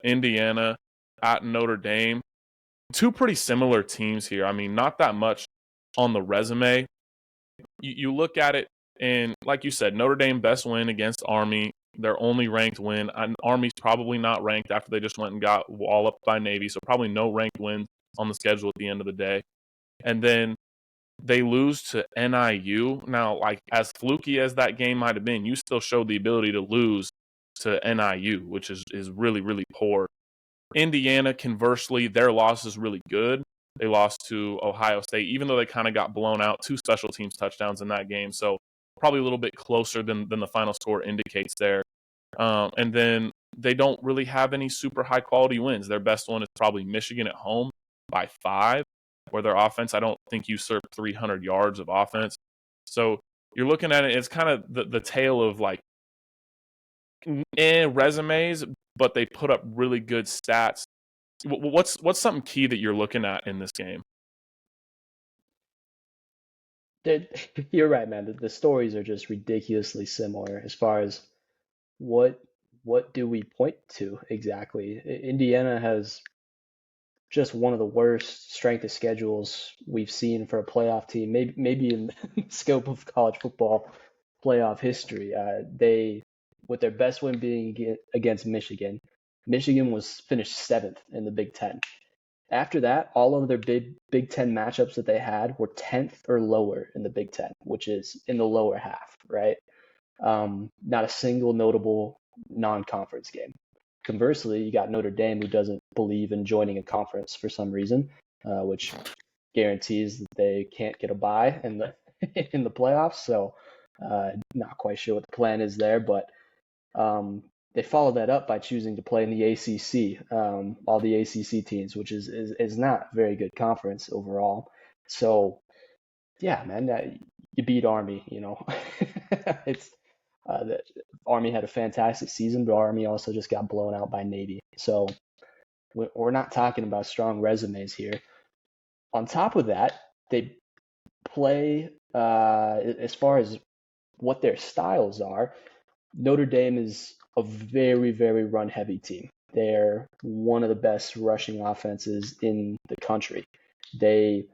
Indiana at Notre Dame. Two pretty similar teams here. I mean, not that much on the resume. You look at it, and like you said, Notre Dame best win against Army, their only ranked win. And Army's probably not ranked after they just went and got walloped by Navy, so probably no ranked wins on the schedule at the end of the day. And then they lose to NIU. Now, like as fluky as that game might have been, you still showed the ability to lose to NIU, which is really, really poor. Indiana, conversely, their loss is really good. They lost to Ohio State, even though they kind of got blown out. Two special teams touchdowns in that game, so probably a little bit closer than the final score indicates there. And then they don't really have any super high quality wins. Their best one is probably Michigan at home by 5, where their offense, I don't think, usurped 300 yards of offense. So you're looking at it, it's kind of the tale of like resumes, but they put up really good stats. What's something key that you're looking at in this game? You're right, man. The stories are just ridiculously similar as far as what what do we point to exactly. Indiana has just one of the worst strength of schedules we've seen for a playoff team, maybe in the scope of college football playoff history. They, with their best win being against Michigan, Michigan was finished seventh in the Big Ten. After that, all of their Big Ten matchups that they had were 10th or lower in the Big Ten, which is in the lower half, right? Not a single notable non-conference game. Conversely, you got Notre Dame, who doesn't believe in joining a conference for some reason, which guarantees that they can't get a bye in the in the playoffs. So, not quite sure what the plan is there, but they followed that up by choosing to play in the ACC, all the ACC teams, which is not a very good conference overall. So, yeah, man, you beat Army, you know. It's the Army had a fantastic season, but Army also just got blown out by Navy. So we're not talking about strong resumes here. On top of that, they play as far as what their styles are. Notre Dame is a very, very run heavy team. They're one of the best rushing offenses in the country. They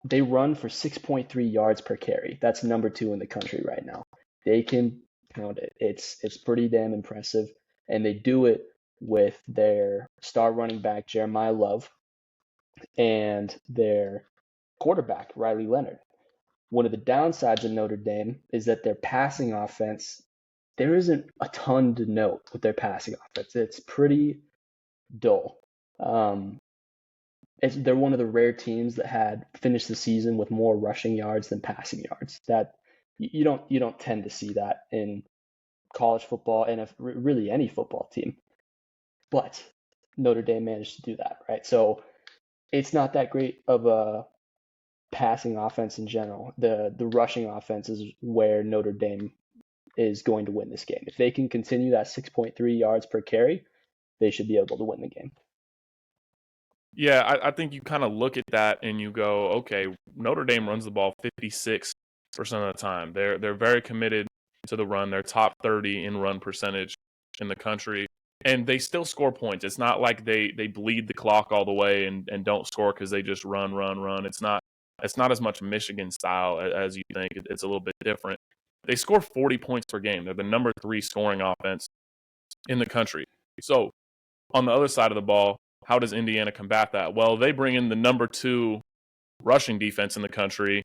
they run for 6.3 yards per carry. That's number 2 in the country right now. They can pound it. It's pretty damn impressive, and they do it with their star running back Jeremiah Love and their quarterback Riley Leonard. One of the downsides of Notre Dame is that their passing offense, there isn't a ton to note with their passing offense. It's pretty dull. Um, they're one of the rare teams that had finished the season with more rushing yards than passing yards. That you don't tend to see that in college football and if really any football team. But Notre Dame managed to do that, right? So it's not that great of a passing offense in general. The rushing offense is where Notre Dame is going to win this game. If they can continue that 6.3 yards per carry, they should be able to win the game. Yeah, I think you kind of look at that and you go, okay, Notre Dame runs the ball 56% of the time. They're very committed to the run. They're top 30 in run percentage in the country, and they still score points. It's not like they bleed the clock all the way and don't score because they just run, run, run. It's not as much Michigan style as you think. It's a little bit different. They score 40 points per game. They're the number 3 scoring offense in the country. So on the other side of the ball, how does Indiana combat that? Well, they bring in the number 2 rushing defense in the country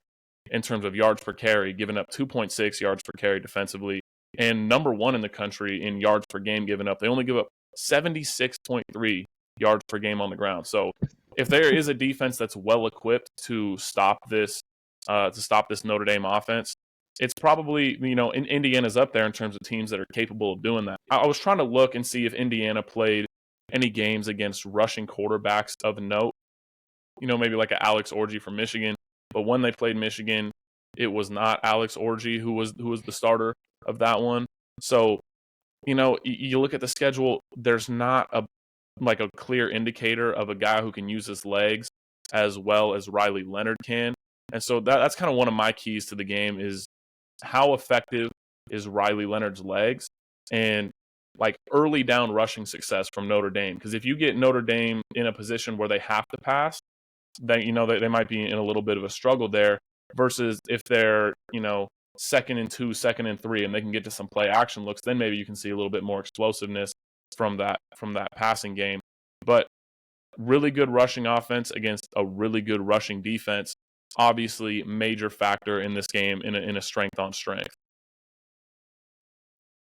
in terms of yards per carry, giving up 2.6 yards per carry defensively, and number 1 in the country in yards per game given up. They only give up 76.3 yards per game on the ground. So if there is a defense that's well equipped to stop this Notre Dame offense, it's probably, Indiana's up there in terms of teams that are capable of doing that. I was trying to look and see if Indiana played any games against rushing quarterbacks of note, maybe like a Alex Orji from Michigan. But when they played Michigan, it was not Alex Orji who was the starter of that one. So, you look at the schedule, there's not a clear indicator of a guy who can use his legs as well as Riley Leonard can. And so that's kind of one of my keys to the game is how effective is Riley Leonard's legs. And like early down rushing success from Notre Dame. Because if you get Notre Dame in a position where they have to pass, then they might be in a little bit of a struggle there. Versus if they're 2nd and 2, 2nd and 3, and they can get to some play action looks, then maybe you can see a little bit more explosiveness from that passing game. But really good rushing offense against a really good rushing defense. Obviously, major factor in this game in a strength on strength.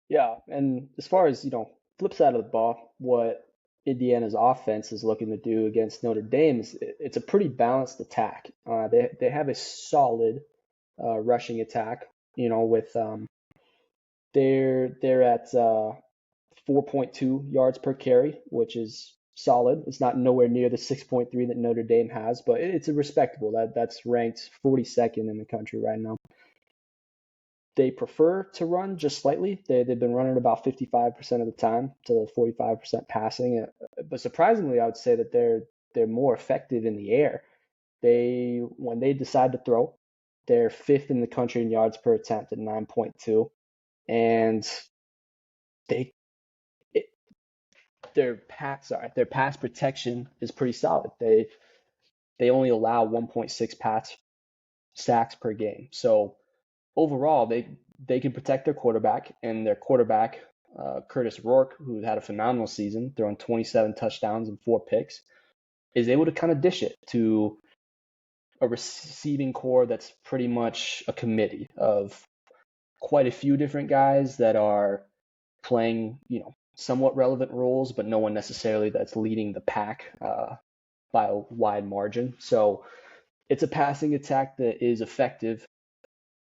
Yeah, and as far as, flip side of the ball, what Indiana's offense is looking to do against Notre Dame is it's a pretty balanced attack. They have a solid rushing attack, with they're at 4.2 yards per carry, which is solid. It's not nowhere near the 6.3 that Notre Dame has, but it's a respectable. That's ranked 42nd in the country right now. They prefer to run just slightly. They've been running about 55% of the time to 45% passing. But surprisingly, I would say that they're more effective in the air. When they decide to throw, they're fifth in the country in yards per attempt at 9.2, and they it, their pass protection is pretty solid. They only allow 1.6 pass sacks per game. So overall, they can protect their quarterback, and their quarterback, Curtis Rourke, who had a phenomenal season, throwing 27 touchdowns and 4 picks, is able to kind of dish it to a receiving core that's pretty much a committee of quite a few different guys that are playing, somewhat relevant roles, but no one necessarily that's leading the pack by a wide margin. So it's a passing attack that is effective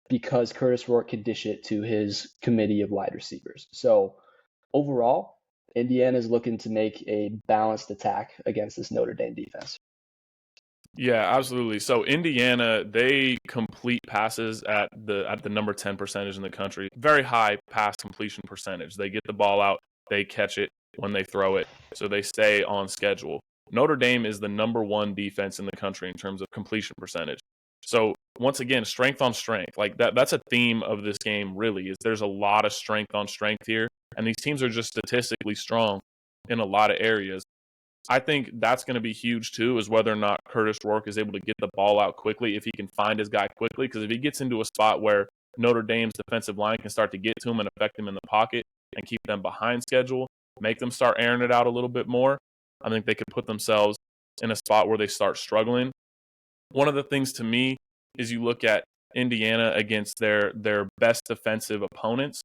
because Curtis Rourke can dish it to his committee of wide receivers. So overall, Indiana is looking to make a balanced attack against this Notre Dame defense. Yeah, absolutely. So Indiana, they complete passes at the number 10 percentage in the country. Very high pass completion percentage. They get the ball out, they catch it when they throw it, so they stay on schedule. Notre Dame is the number 1 defense in the country in terms of completion percentage. So once again, strength on strength. Like that's a theme of this game really, is there's a lot of strength on strength here, and these teams are just statistically strong in a lot of areas. I think that's going to be huge too, is whether or not Curtis Rourke is able to get the ball out quickly, if he can find his guy quickly. Because if he gets into a spot where Notre Dame's defensive line can start to get to him and affect him in the pocket and keep them behind schedule, make them start airing it out a little bit more, I think they could put themselves in a spot where they start struggling. One of the things to me is you look at Indiana against their best defensive opponents,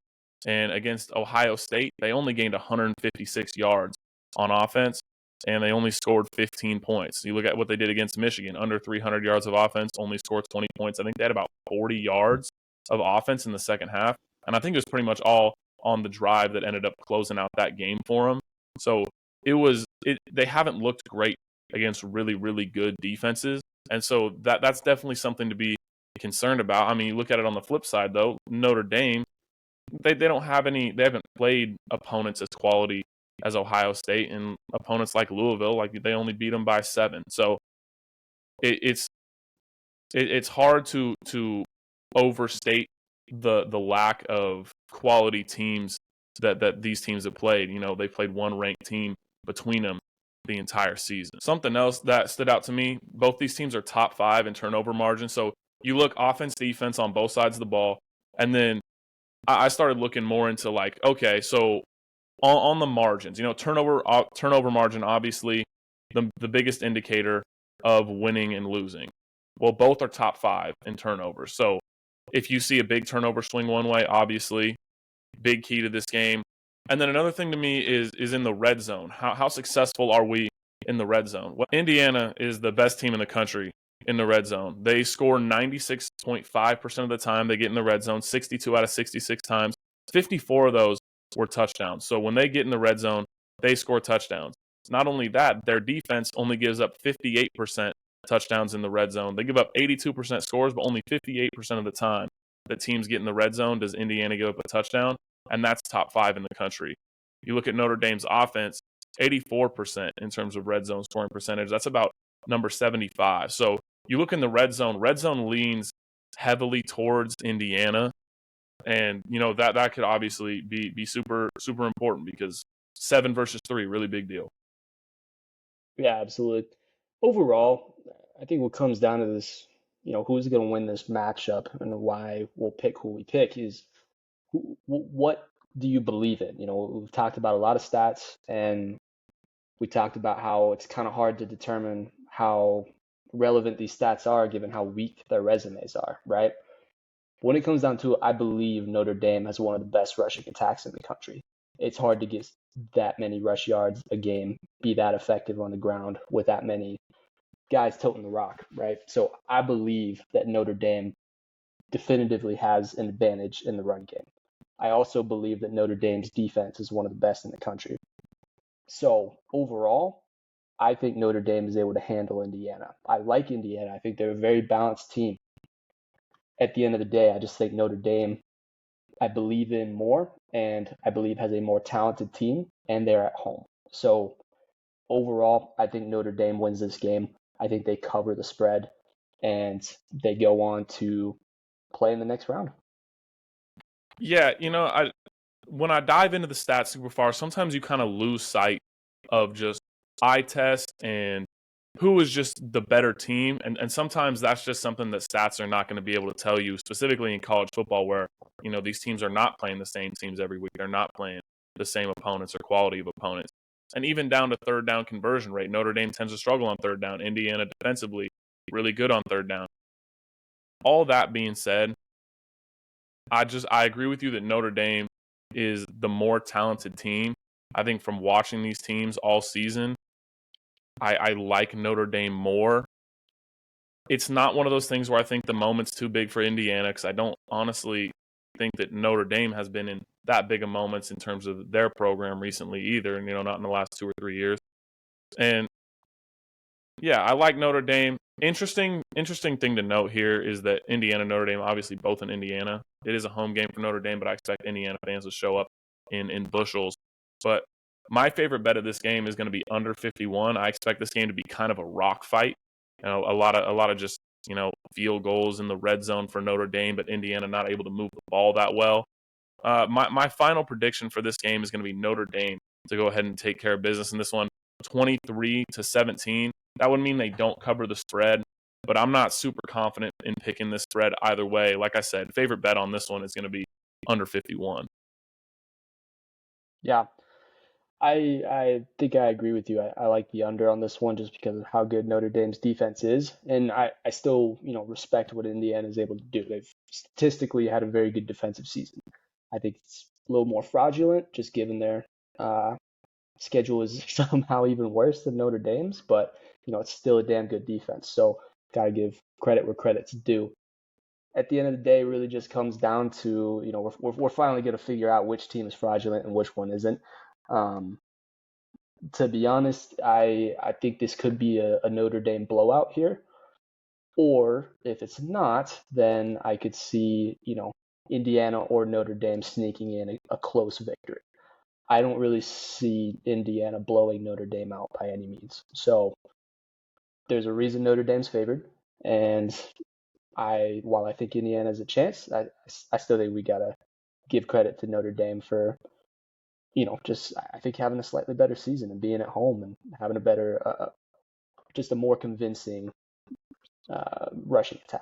and against Ohio State, they only gained 156 yards on offense, and they only scored 15 points. You look at what they did against Michigan, under 300 yards of offense, only scored 20 points. I think they had about 40 yards of offense in the second half, and I think it was pretty much all on the drive that ended up closing out that game for them. So they haven't looked great against really, really good defenses, and so that's definitely something to be concerned about. I mean, you look at it on the flip side, though, Notre Dame, they haven't played opponents as quality as Ohio State, and opponents like Louisville, like they only beat them by 7. So it's hard to overstate the lack of quality teams that these teams have played. They played one ranked team between them the entire season. Something else that stood out to me, both these teams are top 5 in turnover margin. So you look offense, defense on both sides of the ball, and then I started looking more into like, okay, so on the margins, turnover margin, obviously the biggest indicator of winning and losing. Well, both are top 5 in turnovers. So if you see a big turnover swing one way, obviously big key to this game. And then another thing to me is in the red zone. How successful are we in the red zone? Well, Indiana is the best team in the country in the red zone. They score 96.5% of the time they get in the red zone, 62 out of 66 times. 54 of those were touchdowns. So when they get in the red zone, they score touchdowns. Not only that, their defense only gives up 58% touchdowns in the red zone. They give up 82% scores, but only 58% of the time that teams get in the red zone does Indiana give up a touchdown, and that's top 5 in the country. You look at Notre Dame's offense, 84% in terms of red zone scoring percentage. That's about number 75. So you look in the red zone leans heavily towards Indiana. And that could obviously be super super important because 7 versus 3, really big deal. Yeah, absolutely. Overall, I think what comes down to this, who's going to win this matchup and why we'll pick who we pick is what do you believe in? We've talked about a lot of stats, and we talked about how it's kind of hard to determine how relevant these stats are given how weak their resumes are, right? When it comes down to it, I believe Notre Dame has one of the best rushing attacks in the country. It's hard to get that many rush yards a game, be that effective on the ground with that many guys toting the rock, right? So I believe that Notre Dame definitively has an advantage in the run game. I also believe that Notre Dame's defense is one of the best in the country. So overall, I think Notre Dame is able to handle Indiana. I like Indiana. I think they're a very balanced team. At the end of the day, I just think Notre Dame, I believe in more, and I believe has a more talented team, and they're at home. So overall, I think Notre Dame wins this game. I think they cover the spread, and they go on to play in the next round. Yeah, when I dive into the stats super far, sometimes you kind of lose sight of just eye test and who is just the better team. And sometimes that's just something that stats are not going to be able to tell you, specifically in college football, where, these teams are not playing the same teams every week. They're not playing the same opponents or quality of opponents. And even down to third down conversion rate, Notre Dame tends to struggle on third down. Indiana defensively, really good on third down. All that being said, I agree with you that Notre Dame is the more talented team. I think from watching these teams all season, I like Notre Dame more. It's not one of those things where I think the moment's too big for Indiana, because I don't honestly think that Notre Dame has been in that big of moments in terms of their program recently either, and not in the last 2 or 3 years. And yeah, I like Notre Dame. Interesting thing to note here is that Indiana, Notre Dame, obviously both in Indiana. It is a home game for Notre Dame, but I expect Indiana fans to show up in bushels. But my favorite bet of this game is going to be under 51. I expect this game to be kind of a rock fight. A lot of just field goals in the red zone for Notre Dame, but Indiana not able to move the ball that well. My final prediction for this game is going to be Notre Dame to go ahead and take care of business in this one, 23-17. That would mean they don't cover the spread, but I'm not super confident in picking this spread either way. Like I said, favorite bet on this one is going to be under 51. Yeah, I think I agree with you. I like the under on this one just because of how good Notre Dame's defense is. And I still, respect what Indiana is able to do. They've statistically had a very good defensive season. I think it's a little more fraudulent just given their schedule is somehow even worse than Notre Dame's, but it's still a damn good defense. So gotta give credit where credit's due. At the end of the day, it really just comes down to we're finally gonna figure out which team is fraudulent and which one isn't. Um, to be honest, I think this could be a Notre Dame blowout here. Or if it's not, then I could see, Indiana or Notre Dame sneaking in a close victory. I don't really see Indiana blowing Notre Dame out by any means. So there's a reason Notre Dame's favored. And while I think Indiana has a chance, I still think we gotta give credit to Notre Dame for, just I think having a slightly better season and being at home and having a better, just a more convincing rushing attack.